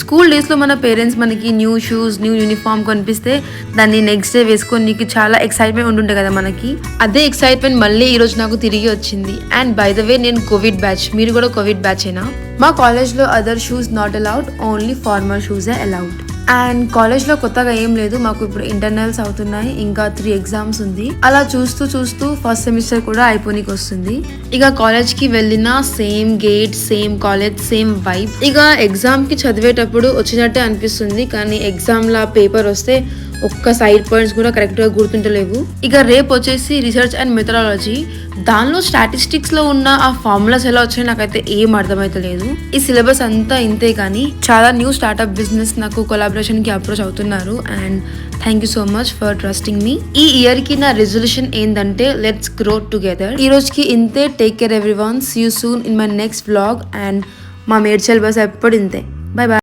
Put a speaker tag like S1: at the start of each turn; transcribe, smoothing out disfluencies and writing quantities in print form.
S1: School డేస్లో మన parents మనకి న్యూ షూస్ న్యూ యూనిఫామ్ కనిపిస్తే దాన్ని నెక్స్ట్ డే వేసుకొని నీకు చాలా ఎక్సైట్మెంట్ ఉంటుండే కదా మనకి. అదే ఎక్సైట్మెంట్ మళ్ళీ ఈరోజు నాకు తిరిగి వచ్చింది. అండ్ బై ద వే నేను కోవిడ్ బ్యాచ్, మీరు కూడా కోవిడ్ బ్యాచేనా? మా కాలేజ్లో other shoes not allowed, only formal షూసే అలౌడ్. అండ్ కాలేజ్లో కొత్తగా ఏం లేదు, మాకు ఇప్పుడు ఇంటర్నల్స్ అవుతున్నాయి, ఇంకా 3 ఎగ్జామ్స్ ఉంది. అలా చూస్తూ ఫస్ట్ సెమిస్టర్ కూడా అయిపోనికి వస్తుంది. ఇక కాలేజ్కి వెళ్ళిన same gate, same college, same vibe. ఇక ఎగ్జామ్కి చదివేటప్పుడు వచ్చినట్టే అనిపిస్తుంది, కానీ ఎగ్జామ్లా పేపర్ వస్తే ఒక్క సైడ్ పాయింట్స్ కూడా కరెక్ట్గా గుర్తుంటలేవు. ఇక రేపు వచ్చేసి రీసెర్చ్ అండ్ మెథడాలజీ. దానిలో స్టాటిస్టిక్స్లో ఉన్న ఆ ఫార్ములాస్ ఎలా వచ్చాయో నాకైతే ఏం అర్థమైతలేదు. ఈ సిలబస్ అంతా ఇంతే, కానీ చాలా న్యూ స్టార్ట్అప్ బిజినెస్ నాకు కొలాబరేషన్కి అప్రోచ్ అవుతున్నారు. And thank you so much for trusting me. ఈ ఇయర్కి నా రెజల్యూషన్ ఏంటంటే లెట్స్ గ్రో టుగెదర్. ఈ రోజుకి ఇంతే. Take care everyone. See you soon in my next vlog. And మా మేడ్చల్ బస్ ఎప్పుడు ఇంతే. Bye bye.